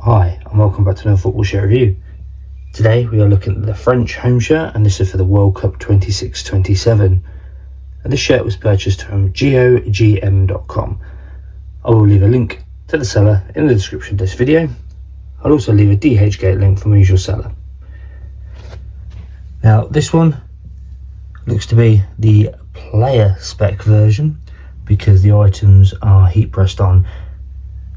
Hi, and welcome back to another football shirt review. Today we are looking at the French home shirt, and this is for the World Cup 26-27. And this shirt was purchased from DHGate.com. I will leave a link to the seller in the description of this video. I'll also leave a DHGate link for my usual seller. Now this one looks to be the player spec version because the items are heat pressed on.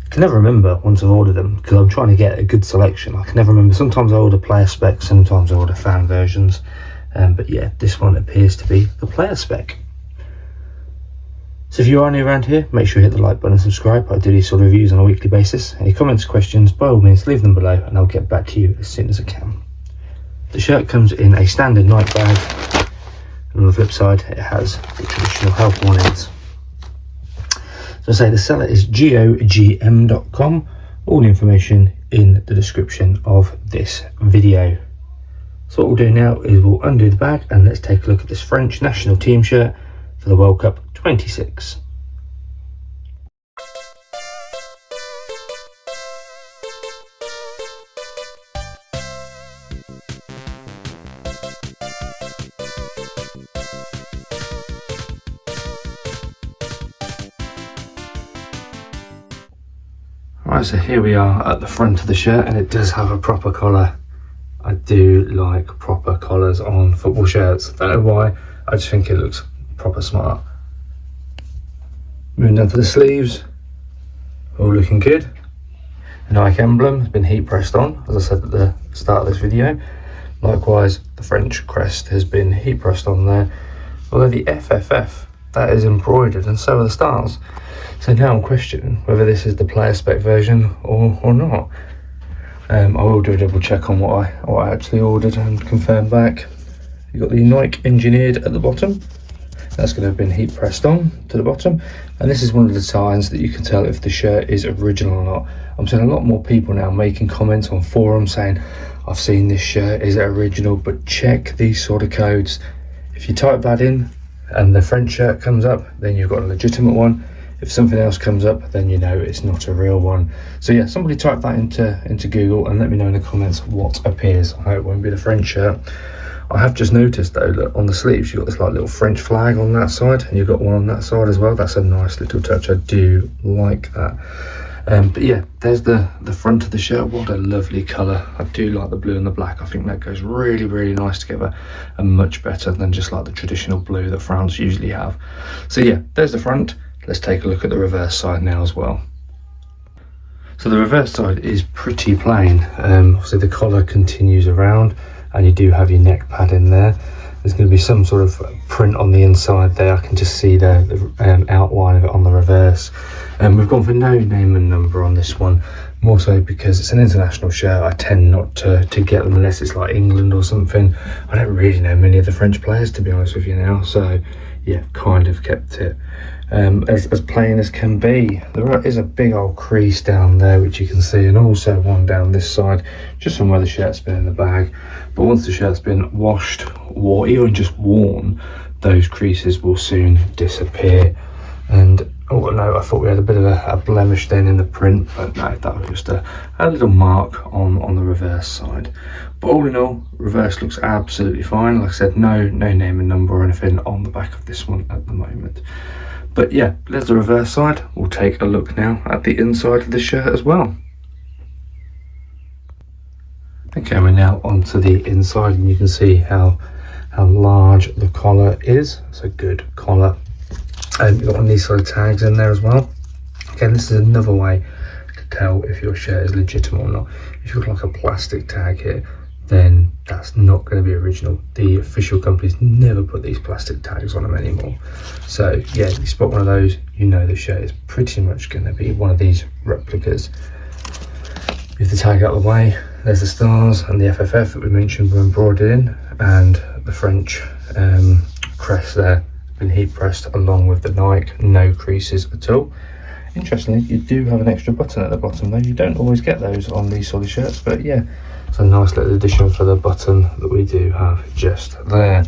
I can never remember once I've ordered them because I'm trying to get a good selection. I can never remember. Sometimes I order player specs, sometimes I order fan versions. But yeah, this one appears to be the player spec. So if you are new around here, make sure you hit the like button and subscribe. I do these sort of reviews on a weekly basis. Any comments, questions, by all means leave them below and I'll get back to you as soon as I can. The shirt comes in a standard Nike bag, and on the flip side it has the traditional health warnings. So I say the seller is GOGM.com. All the information in the description of this video. So what we'll do now is we'll undo the bag and let's take a look at this French national team shirt for the World Cup 26. Right, so here we are at the front of the shirt, and it does have a proper collar. I do like proper collars on football shirts. Don't know why, I just think it looks proper smart. Moving down to the sleeves, all looking good. The Nike emblem has been heat pressed on, as I said at the start of this video. Likewise, the French crest has been heat pressed on there. Although the FFF, that is embroidered, and so are the stars. So now I'm questioning whether this is the player spec version or not. I will do a double check on what I actually ordered and confirm back. You've got the Nike engineered at the bottom. That's going to have been heat pressed on to the bottom. And this is one of the signs that you can tell if the shirt is original or not. I'm seeing a lot more people now making comments on forums saying, I've seen this shirt, is it original? But check these sort of codes. If you type that in and the French shirt comes up, then you've got a legitimate one. If something else comes up, then you know it's not a real one. So yeah, somebody type that into Google and let me know in the comments what appears. I hope it won't be the French shirt. I have just noticed though, look, on the sleeves you've got this like little French flag on that side, and you've got one on that side as well. That's a nice little touch. I do like that. But yeah, there's the front of the shirt. What a lovely colour. I do like the blue and the black. I think that goes really, really nice together and much better than just like the traditional blue that France usually have. So yeah, there's the front. Let's take a look at the reverse side now as well. So the reverse side is pretty plain. So the collar continues around and you do have your neck pad in there. There's going to be some sort of print on the inside there. I can just see the outline of it on the reverse. We've gone for no name and number on this one, more so because it's an international shirt. I tend not to get them unless it's like England or something. I don't really know many of the French players, to be honest with you now, so yeah, kind of kept it as plain as can be. There is a big old crease down there which you can see, and also one down this side just from where the shirt's been in the bag. But once the shirt's been washed or even just worn, those creases will soon disappear. And oh no, I thought we had a bit of a blemish then in the print, but no, that was just a little mark on the reverse side. But all in all, reverse looks absolutely fine. Like I said, no name and number or anything on the back of this one at the moment. But yeah, there's the reverse side. We'll take a look now at the inside of the shirt as well. Okay, we're now onto the inside, and you can see how large the collar is. It's a good collar. And you've got one of these sort of tags in there as well. Again, this is another way to tell if your shirt is legitimate or not. If you've got like a plastic tag here, then that's not going to be original. The official companies never put these plastic tags on them anymore. So yeah, if you spot one of those, you know the shirt is pretty much going to be one of these replicas. With the tag out of the way, there's the stars and the FFF that we mentioned were embroidered in, and the French crest there, been heat pressed along with the Nike, no creases at all. Interestingly, you do have an extra button at the bottom though. You don't always get those on these sort of shirts, but yeah, it's a nice little addition for the button that we do have just there.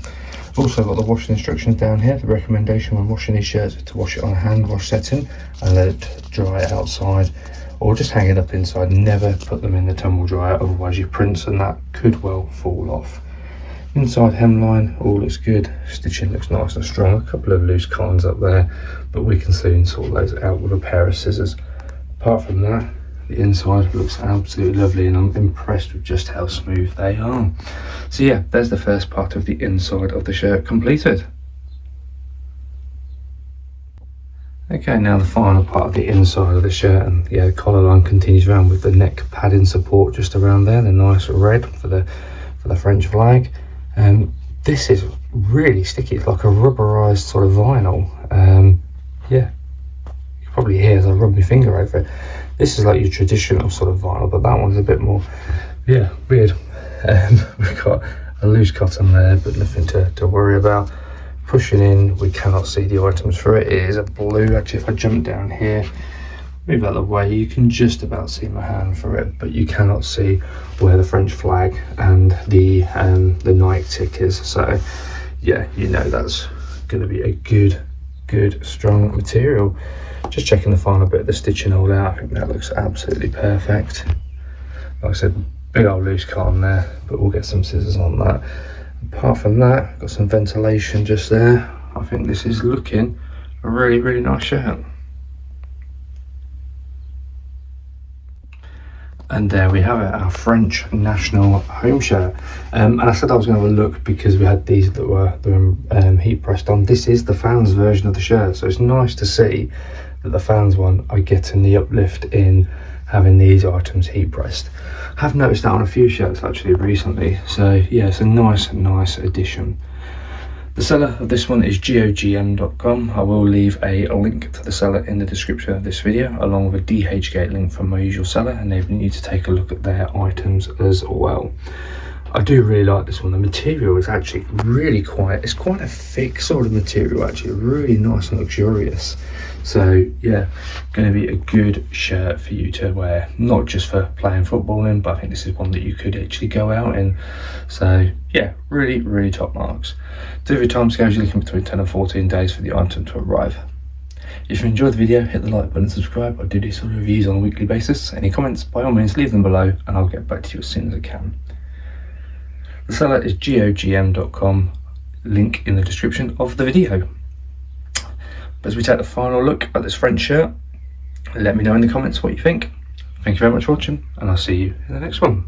Also got the washing instructions down here. The recommendation when washing these shirts is to wash it on a hand wash setting and let it dry outside or just hang it up inside. Never put them in the tumble dryer, otherwise your prints and that could well fall off. Inside hemline, all looks good. Stitching looks nice and strong. A couple of loose cottons up there, but we can soon sort those out with a pair of scissors. Apart from that, the inside looks absolutely lovely, and I'm impressed with just how smooth they are. So yeah, there's the first part of the inside of the shirt completed. Okay, now the final part of the inside of the shirt, and yeah, the collar line continues around with the neck padding support just around there, the nice red for the French flag. This is really sticky. It's like a rubberized sort of vinyl. Yeah, you can probably hear as I rub my finger over it. This is like your traditional sort of vinyl, but that one's a bit more, yeah, weird. We've got a loose cotton there, but nothing to worry about. Pushing in, we cannot see the items for it. It is a blue. Actually, if I jump down here, move out of the way, you can just about see my hand for it, but you cannot see where the French flag and the Nike tick is. So yeah, you know that's going to be a good strong material. Just checking the final bit of the stitching all out. I think that looks absolutely perfect. Like I said, big old loose cotton there, but we'll get some scissors on that. Apart from that, got some ventilation just there. I think this is looking a really nice shirt. And there we have it, our French national home shirt. And I said I was going to have a look because we had these that were heat pressed on. This is the fans version of the shirt, so it's nice to see that the fans one are getting the uplift in having these items heat pressed. I've noticed that on a few shirts actually recently, so yeah, it's a nice addition. The seller of this one is DHGate.com. I will leave a link to the seller in the description of this video, along with a DHGate link from my usual seller, enabling you to take a look at their items as well. I do really like this one. The material is actually really it's quite a thick sort of material, actually, really nice and luxurious. So yeah, going to be a good shirt for you to wear, not just for playing football in, but I think this is one that you could actually go out in. So yeah, really top marks. Delivery timescales, you're looking between 10 and 14 days for the item to arrive. If you enjoyed the video, hit the like button and subscribe. I do these sort of reviews on a weekly basis. Any comments, by all means leave them below and I'll get back to you as soon as I can. The seller is GOGM.com, link in the description of the video. But as we take the final look at this French shirt, let me know in the comments what you think. Thank you very much for watching, and I'll see you in the next one.